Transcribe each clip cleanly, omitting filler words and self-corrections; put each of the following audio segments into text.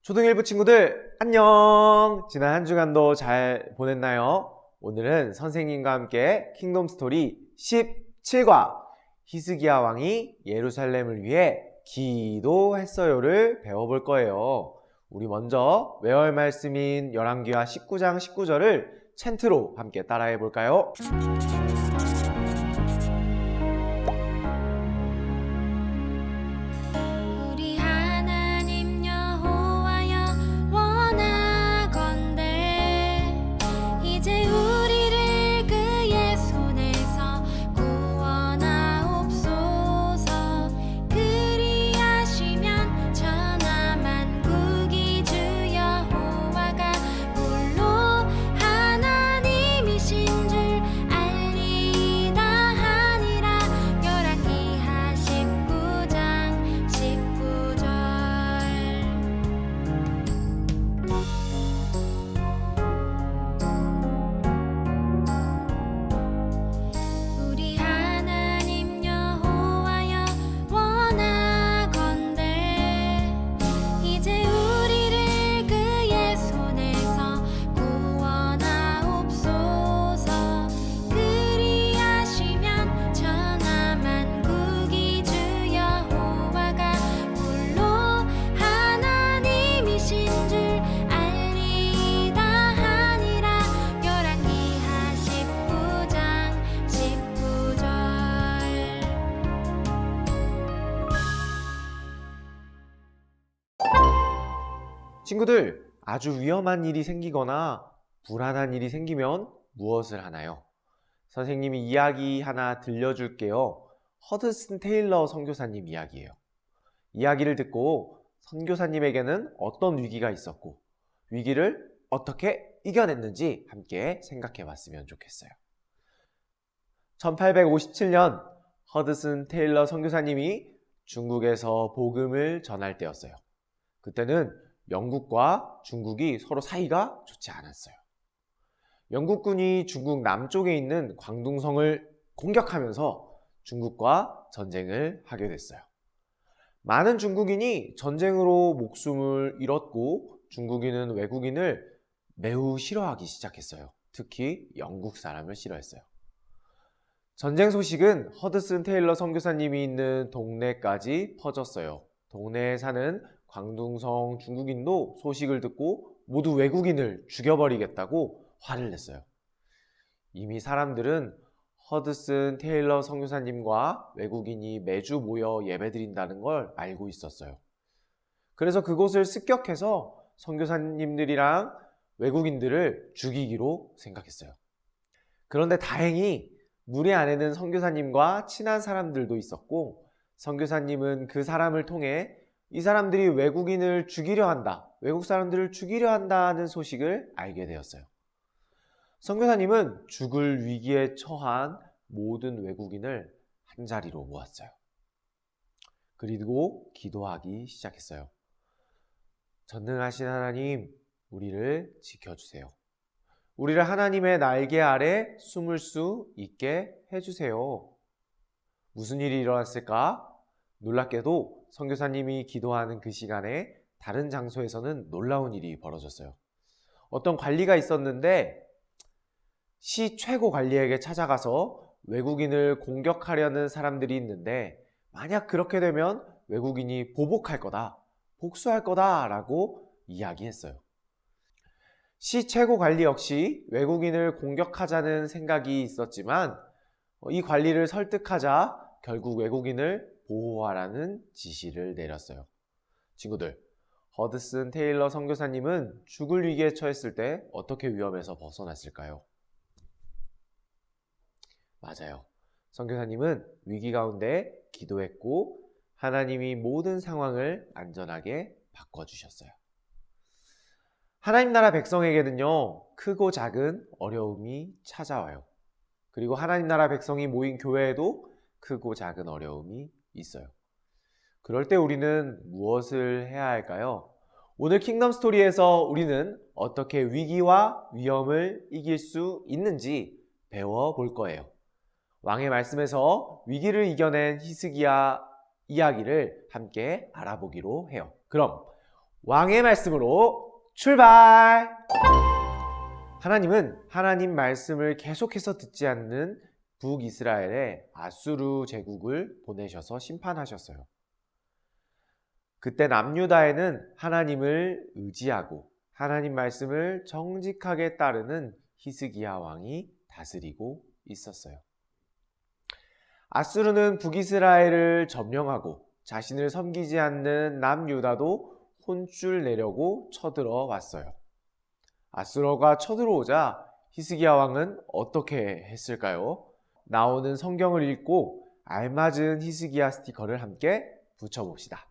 초등 1부 친구들 안녕! 지난 한 주간도 잘 보냈나요? 오늘은 선생님과 함께 킹덤 스토리 17과 히스기야 왕이 예루살렘을 위해 기도했어요를 배워볼 거예요. 우리 먼저 외워야 할 말씀인 열왕기하 19장 19절을 챈트로 함께 따라해 볼까요? 친구들, 아주 위험한 일이 생기거나 불안한 일이 생기면 무엇을 하나요? 선생님이 이야기 하나 들려줄게요. 허드슨 테일러 선교사님 이야기예요. 이야기를 듣고 선교사님에게는 어떤 위기가 있었고 위기를 어떻게 이겨냈는지 함께 생각해 봤으면 좋겠어요. 1857년 허드슨 테일러 선교사님이 중국에서 복음을 전할 때였어요. 그때는 영국과 중국이 서로 사이가 좋지 않았어요. 영국군이 중국 남쪽에 있는 광둥성을 공격하면서 중국과 전쟁을 하게 됐어요. 많은 중국인이 전쟁으로 목숨을 잃었고 중국인은 외국인을 매우 싫어하기 시작했어요. 특히 영국 사람을 싫어했어요. 전쟁 소식은 허드슨 테일러 선교사님이 있는 동네까지 퍼졌어요. 동네에 사는 광둥성 중국인도 소식을 듣고 모두 외국인을 죽여버리겠다고 화를 냈어요. 이미 사람들은 허드슨 테일러 선교사님과 외국인이 매주 모여 예배드린다는 걸 알고 있었어요. 그래서 그곳을 습격해서 선교사님들이랑 외국인들을 죽이기로 생각했어요. 그런데 다행히 무리 안에는 선교사님과 친한 사람들도 있었고 선교사님은 그 사람을 통해 이 사람들이 외국인을 죽이려 한다, 외국 사람들을 죽이려 한다는 소식을 알게 되었어요. 선교사님은 죽을 위기에 처한 모든 외국인을 한자리로 모았어요. 그리고 기도하기 시작했어요. 전능하신 하나님, 우리를 지켜주세요. 우리를 하나님의 날개 아래 숨을 수 있게 해주세요. 무슨 일이 일어났을까? 놀랍게도 선교사님이 기도하는 그 시간에 다른 장소에서는 놀라운 일이 벌어졌어요. 어떤 관리가 있었는데 시 최고 관리에게 찾아가서 외국인을 공격하려는 사람들이 있는데 만약 그렇게 되면 외국인이 보복할 거다, 복수할 거다라고 이야기했어요. 시 최고 관리 역시 외국인을 공격하자는 생각이 있었지만 이 관리를 설득하자 결국 외국인을 보호하라는 지시를 내렸어요. 친구들, 허드슨 테일러 선교사님은 죽을 위기에 처했을 때 어떻게 위험에서 벗어났을까요? 맞아요. 선교사님은 위기 가운데 기도했고 하나님이 모든 상황을 안전하게 바꿔주셨어요. 하나님 나라 백성에게는요, 크고 작은 어려움이 찾아와요. 그리고 하나님 나라 백성이 모인 교회에도 크고 작은 어려움이 있어요. 그럴 때 우리는 무엇을 해야 할까요? 오늘 킹덤 스토리에서 우리는 어떻게 위기와 위험을 이길 수 있는지 배워볼 거예요. 왕의 말씀에서 위기를 이겨낸 히스기야 이야기를 함께 알아보기로 해요. 그럼 왕의 말씀으로 출발! 하나님은 하나님 말씀을 계속해서 듣지 않는 북이스라엘에 아수르 제국을 보내셔서 심판하셨어요. 그때 남유다에는 하나님을 의지하고 하나님 말씀을 정직하게 따르는 히스기야 왕이 다스리고 있었어요. 아수르는 북이스라엘을 점령하고 자신을 섬기지 않는 남유다도 혼쭐 내려고 쳐들어 왔어요. 아수르가 쳐들어오자 히스기야 왕은 어떻게 했을까요? 나오는 성경을 읽고 알맞은 히스기야 스티커를 함께 붙여봅시다.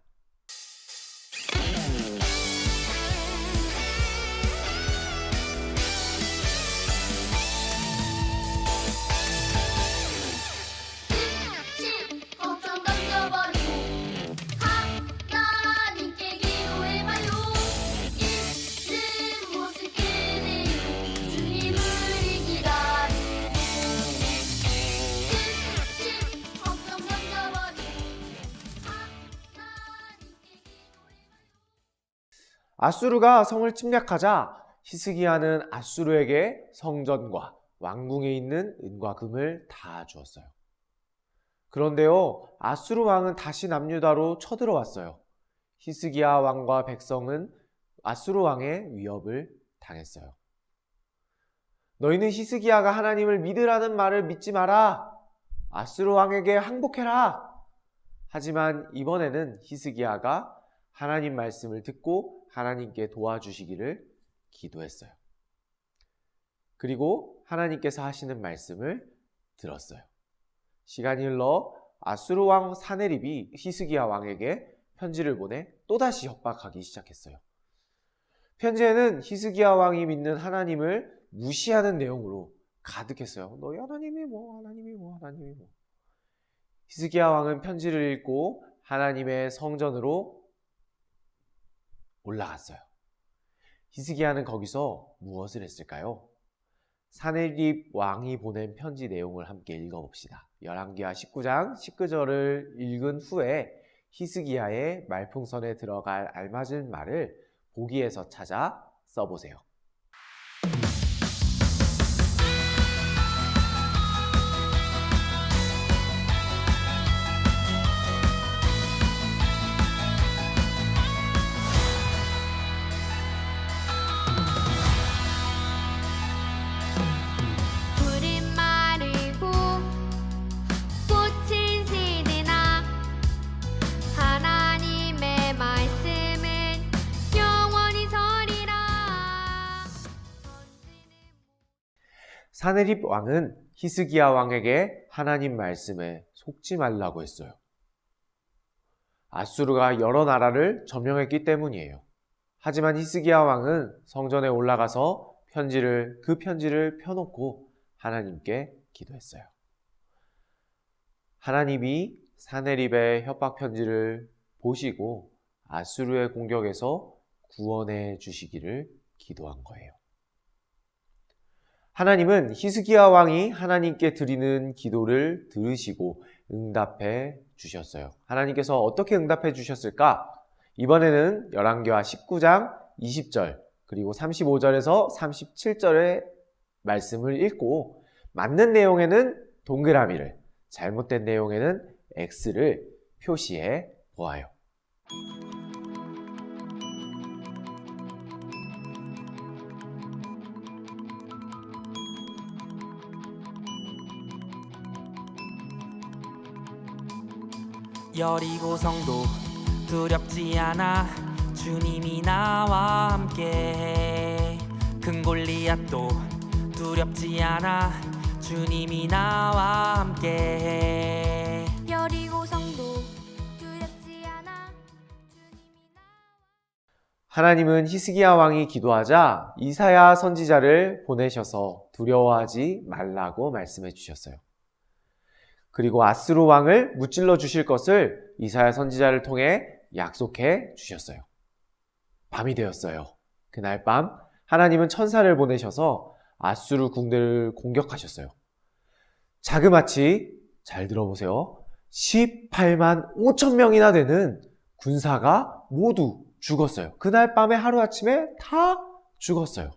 아수르가 성을 침략하자 히스기야는 아수르에게 성전과 왕궁에 있는 은과 금을 다 주었어요. 그런데요, 아수르 왕은 다시 남유다로 쳐들어왔어요. 히스기야 왕과 백성은 아수르 왕의 위협을 당했어요. 너희는 히스기야가 하나님을 믿으라는 말을 믿지 마라. 아수르 왕에게 항복해라. 하지만 이번에는 히스기야가 하나님 말씀을 듣고 하나님께 도와주시기를 기도했어요. 그리고 하나님께서 하시는 말씀을 들었어요. 시간이 흘러 아수르 왕 사네립이 히스기야 왕에게 편지를 보내 또다시 협박하기 시작했어요. 편지에는 히스기야 왕이 믿는 하나님을 무시하는 내용으로 가득했어요. 너희 하나님이 뭐, 하나님이 뭐, 하나님이 뭐. 히스기야 왕은 편지를 읽고 하나님의 성전으로 올라갔어요. 히스기야는 거기서 무엇을 했을까요? 사네립 왕이 보낸 편지 내용을 함께 읽어봅시다. 열왕기하 19장 19절을 읽은 후에 히스기야의 말풍선에 들어갈 알맞은 말을 보기에서 찾아 써보세요. 사네립 왕은 히스기야 왕에게 하나님 말씀에 속지 말라고 했어요. 아수르가 여러 나라를 점령했기 때문이에요. 하지만 히스기야 왕은 성전에 올라가서 그 편지를 펴놓고 하나님께 기도했어요. 하나님이 사네립의 협박 편지를 보시고 아수르의 공격에서 구원해 주시기를 기도한 거예요. 하나님은 히스기야 왕이 하나님께 드리는 기도를 들으시고 응답해 주셨어요. 하나님께서 어떻게 응답해 주셨을까? 이번에는 열왕기하 19장 20절 그리고 35절에서 37절의 말씀을 읽고 맞는 내용에는 동그라미를, 잘못된 내용에는 X를 표시해 보아요. 여리고 성도 두렵지 않아 주님이 나와 함께해 큰 골리앗도 두렵지 않아 주님이 나와 함께해 여리고 성도 두렵지 않아 주님이 나와. 하나님은 히스기야 왕이 기도하자 이사야 선지자를 보내셔서 두려워하지 말라고 말씀해 주셨어요. 그리고 아수르 왕을 무찔러 주실 것을 이사야 선지자를 통해 약속해 주셨어요. 밤이 되었어요. 그날 밤 하나님은 천사를 보내셔서 아수르 군대를 공격하셨어요. 자그마치, 잘 들어보세요, 18만 5천 명이나 되는 군사가 모두 죽었어요. 그날 밤에 하루아침에 다 죽었어요.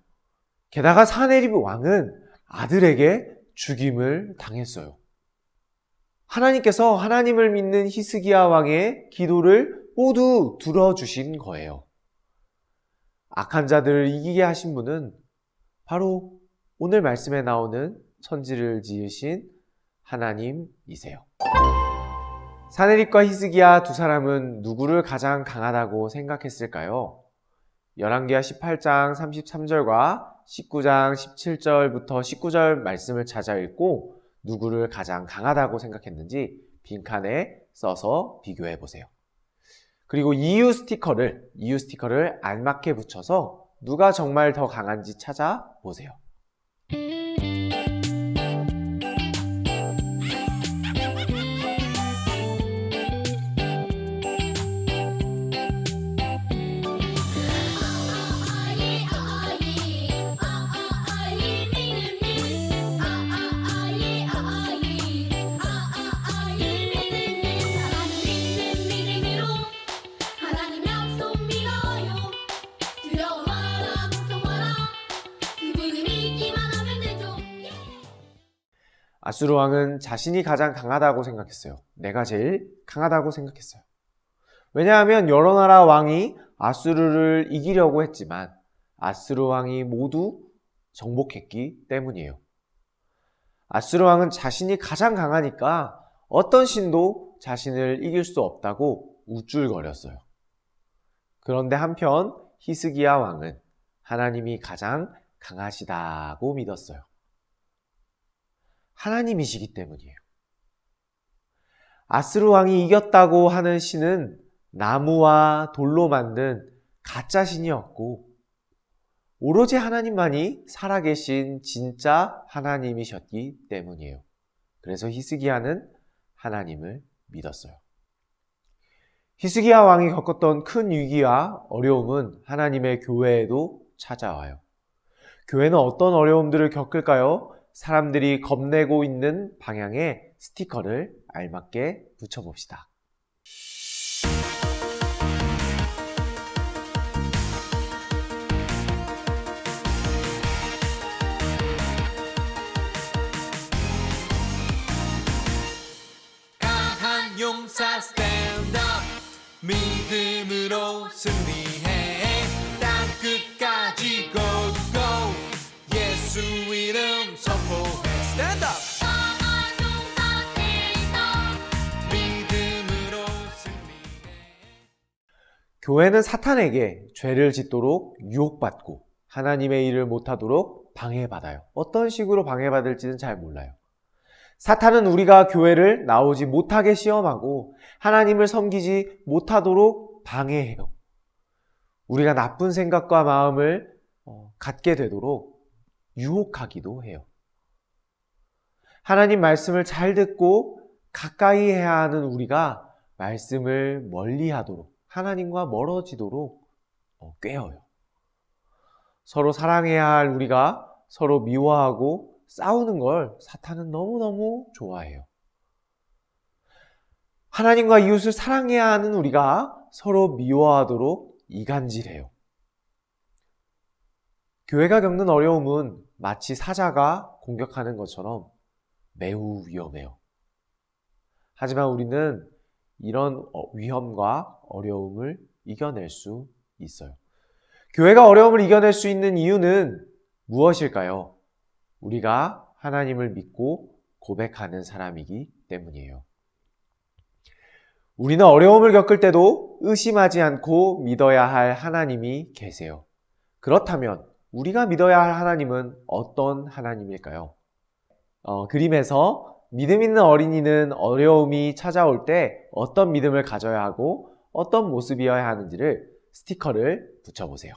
게다가 사네립 왕은 아들에게 죽임을 당했어요. 하나님께서 하나님을 믿는 히스기야 왕의 기도를 모두 들어주신 거예요. 악한 자들을 이기게 하신 분은 바로 오늘 말씀에 나오는 천지를 지으신 하나님이세요. 사네립과 히스기야 두 사람은 누구를 가장 강하다고 생각했을까요? 열왕기하 18장 33절과 19장 17절부터 19절 말씀을 찾아 읽고 누구를 가장 강하다고 생각했는지 빈칸에 써서 비교해 보세요. 그리고 이유 스티커를 알맞게 붙여서 누가 정말 더 강한지 찾아보세요. 아수르 왕은 자신이 가장 강하다고 생각했어요. 내가 제일 강하다고 생각했어요. 왜냐하면 여러 나라 왕이 아수르를 이기려고 했지만 아수르 왕이 모두 정복했기 때문이에요. 아수르 왕은 자신이 가장 강하니까 어떤 신도 자신을 이길 수 없다고 우쭐거렸어요. 그런데 한편 히스기야 왕은 하나님이 가장 강하시다고 믿었어요. 하나님이시기 때문이에요. 아수르 왕이 이겼다고 하는 신은 나무와 돌로 만든 가짜 신이었고 오로지 하나님만이 살아계신 진짜 하나님이셨기 때문이에요. 그래서 히스기야는 하나님을 믿었어요. 히스기야 왕이 겪었던 큰 위기와 어려움은 하나님의 교회에도 찾아와요. 교회는 어떤 어려움들을 겪을까요? 사람들이 겁내고 있는 방향에 스티커를 알맞게 붙여봅시다. 강한 용사 stand up 믿음으로 승리해 땅 끝까지 go go 예수 이름 선포해 stand up 믿음으로 승리해. 교회는 사탄에게 죄를 짓도록 유혹받고 하나님의 일을 못하도록 방해받아요. 어떤 식으로 방해받을지는 잘 몰라요. 사탄은 우리가 교회를 나오지 못하게 시험하고 하나님을 섬기지 못하도록 방해해요. 우리가 나쁜 생각과 마음을 갖게 되도록 유혹하기도 해요. 하나님 말씀을 잘 듣고 가까이 해야 하는 우리가 말씀을 멀리하도록 하나님과 멀어지도록 꾀어요. 서로 사랑해야 할 우리가 서로 미워하고 싸우는 걸 사탄은 너무너무 좋아해요. 하나님과 이웃을 사랑해야 하는 우리가 서로 미워하도록 이간질해요. 교회가 겪는 어려움은 마치 사자가 공격하는 것처럼 매우 위험해요. 하지만 우리는 이런 위험과 어려움을 이겨낼 수 있어요. 교회가 어려움을 이겨낼 수 있는 이유는 무엇일까요? 우리가 하나님을 믿고 고백하는 사람이기 때문이에요. 우리는 어려움을 겪을 때도 의심하지 않고 믿어야 할 하나님이 계세요. 그렇다면 우리가 믿어야 할 하나님은 어떤 하나님일까요? 그림에서 믿음 있는 어린이는 어려움이 찾아올 때 어떤 믿음을 가져야 하고 어떤 모습이어야 하는지를 스티커를 붙여보세요.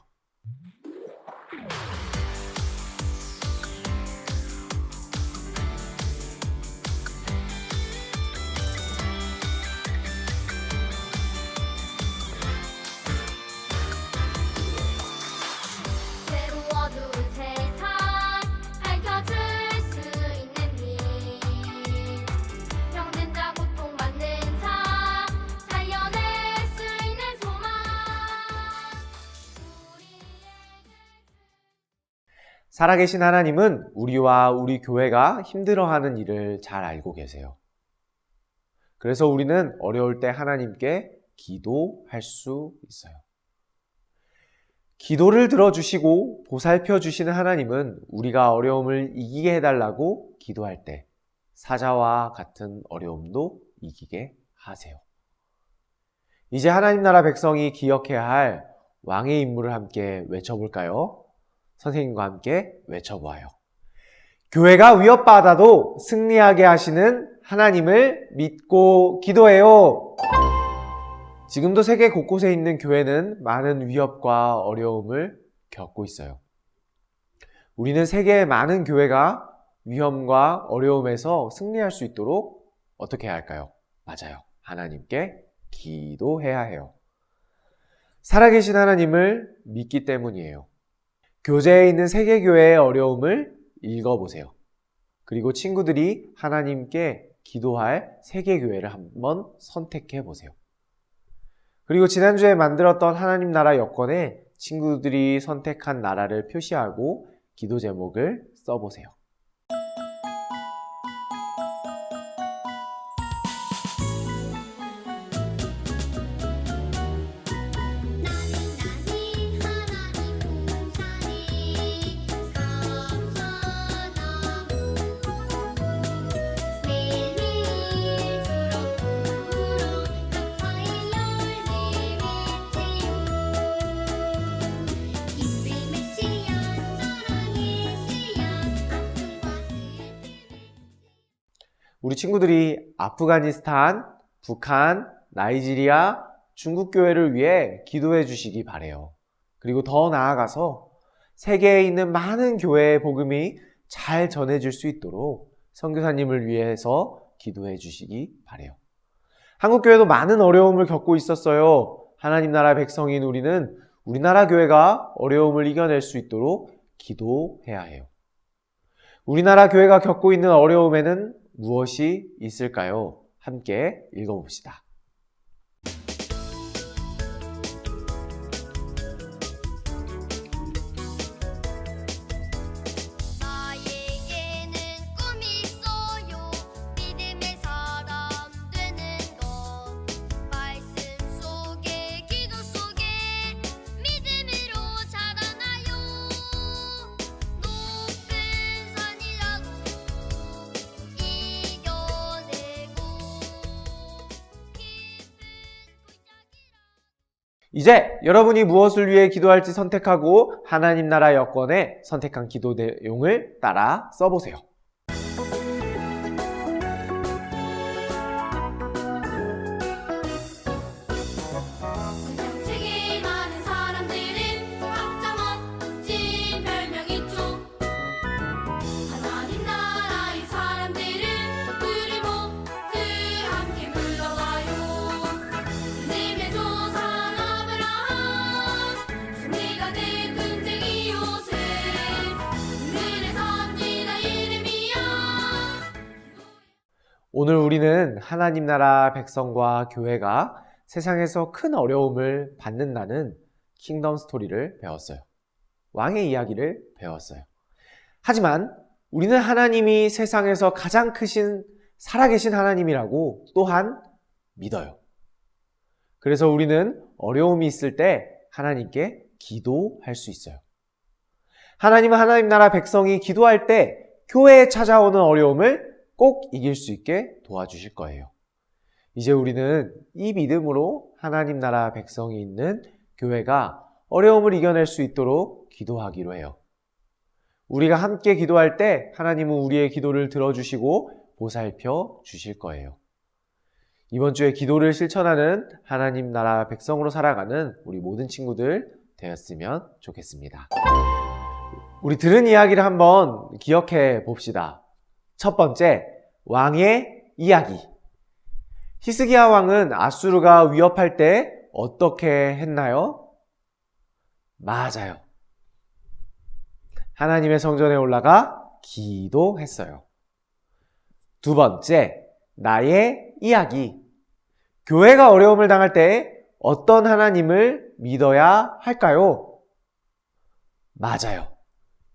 살아계신 하나님은 우리와 우리 교회가 힘들어하는 일을 잘 알고 계세요. 그래서 우리는 어려울 때 하나님께 기도할 수 있어요. 기도를 들어주시고 보살펴 주시는 하나님은 우리가 어려움을 이기게 해달라고 기도할 때 사자와 같은 어려움도 이기게 하세요. 이제 하나님 나라 백성이 기억해야 할 왕의 임무를 함께 외쳐볼까요? 선생님과 함께 외쳐보아요. 교회가 위협받아도 승리하게 하시는 하나님을 믿고 기도해요. 지금도 세계 곳곳에 있는 교회는 많은 위협과 어려움을 겪고 있어요. 우리는 세계의 많은 교회가 위험과 어려움에서 승리할 수 있도록 어떻게 해야 할까요? 맞아요. 하나님께 기도해야 해요. 살아계신 하나님을 믿기 때문이에요. 교재에 있는 세계교회의 어려움을 읽어보세요. 그리고 친구들이 하나님께 기도할 세계교회를 한번 선택해 보세요. 그리고 지난주에 만들었던 하나님 나라 여권에 친구들이 선택한 나라를 표시하고 기도 제목을 써보세요. 우리 친구들이 아프가니스탄, 북한, 나이지리아, 중국 교회를 위해 기도해 주시기 바래요. 그리고 더 나아가서 세계에 있는 많은 교회의 복음이 잘 전해질 수 있도록 선교사님을 위해서 기도해 주시기 바래요. 한국교회도 많은 어려움을 겪고 있었어요. 하나님 나라 백성인 우리는 우리나라 교회가 어려움을 이겨낼 수 있도록 기도해야 해요. 우리나라 교회가 겪고 있는 어려움에는 무엇이 있을까요? 함께 읽어봅시다. 나에게는 꿈이 있어요. 믿음의 사람 되는 것. 말씀 속에 기도 속에 믿음으로 자라나요. 높은 산이라도 이겨내고 이제 여러분이 무엇을 위해 기도할지 선택하고 하나님 나라 여권에 선택한 기도 내용을 따라 써보세요. 세계의 많은 사람들은 각자 멋진 별명이 있죠. 하나님 나라의 사람들은 우리 모두 함께 불러와요. 믿음의 조상 아브라함, 승리가 된 군쟁이 요셉, 눈물의 선지자 예레미야. 오늘 우리는 하나님 나라 백성과 교회가 세상에서 큰 어려움을 받는다는 킹덤 스토리를 배웠어요. 왕의 이야기를 배웠어요. 하지만 우리는 하나님이 세상에서 가장 크신 살아계신 하나님이라고 또한 믿어요. 그래서 우리는 어려움이 있을 때 하나님께 기도할 수 있어요. 하나님은 하나님 나라 백성이 기도할 때 교회에 찾아오는 어려움을 꼭 이길 수 있게 도와주실 거예요. 이제 우리는 이 믿음으로 하나님 나라 백성이 있는 교회가 어려움을 이겨낼 수 있도록 기도하기로 해요. 우리가 함께 기도할 때 하나님은 우리의 기도를 들어주시고 보살펴 주실 거예요. 이번 주에 기도를 실천하는 하나님 나라 백성으로 살아가는 우리 모든 친구들 되었으면 좋겠습니다. 우리 들은 이야기를 한번 기억해 봅시다. 첫 번째, 왕의 이야기. 히스기야 왕은 아수르가 위협할 때 어떻게 했나요? 맞아요. 하나님의 성전에 올라가 기도했어요. 두 번째, 나의 이야기. 교회가 어려움을 당할 때 어떤 하나님을 믿어야 할까요? 맞아요.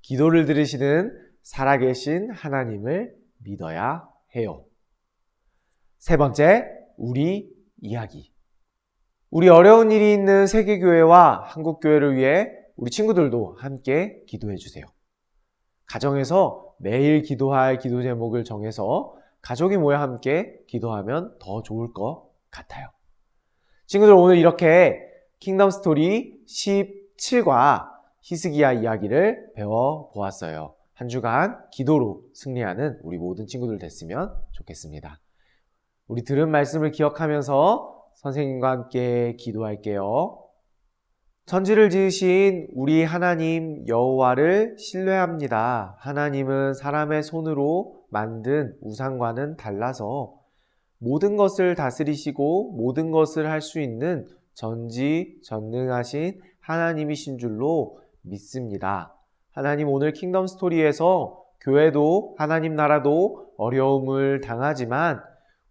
기도를 들으시는 살아계신 하나님을 믿어야 해요. 세 번째, 우리 이야기. 우리 어려운 일이 있는 세계교회와 한국교회를 위해 우리 친구들도 함께 기도해 주세요. 가정에서 매일 기도할 기도 제목을 정해서 가족이 모여 함께 기도하면 더 좋을 것 같아요. 친구들, 오늘 이렇게 킹덤 스토리 17과 히스기야 이야기를 배워보았어요. 한 주간 기도로 승리하는 우리 모든 친구들 됐으면 좋겠습니다. 우리 들은 말씀을 기억하면서 선생님과 함께 기도할게요. 천지를 지으신 우리 하나님 여호와를 신뢰합니다. 하나님은 사람의 손으로 만든 우상과는 달라서 모든 것을 다스리시고 모든 것을 할 수 있는 전지전능하신 하나님이신 줄로 믿습니다. 하나님, 오늘 킹덤 스토리에서 교회도 하나님 나라도 어려움을 당하지만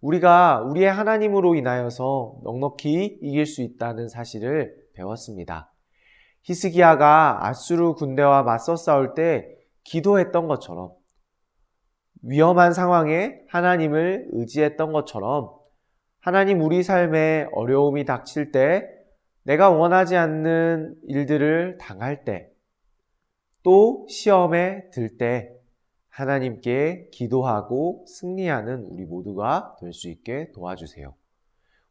우리가 우리의 하나님으로 인하여서 넉넉히 이길 수 있다는 사실을 배웠습니다. 히스기야가 아수르 군대와 맞서 싸울 때 기도했던 것처럼, 위험한 상황에 하나님을 의지했던 것처럼, 하나님, 우리 삶에 어려움이 닥칠 때, 내가 원하지 않는 일들을 당할 때, 또 시험에 들 때 하나님께 기도하고 승리하는 우리 모두가 될 수 있게 도와주세요.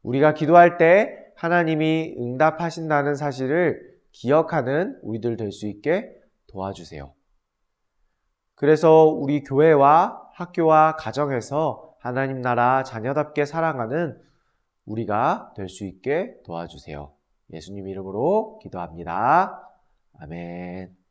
우리가 기도할 때 하나님이 응답하신다는 사실을 기억하는 우리들 될 수 있게 도와주세요. 그래서 우리 교회와 학교와 가정에서 하나님 나라 자녀답게 살아가는 우리가 될 수 있게 도와주세요. 예수님 이름으로 기도합니다. 아멘.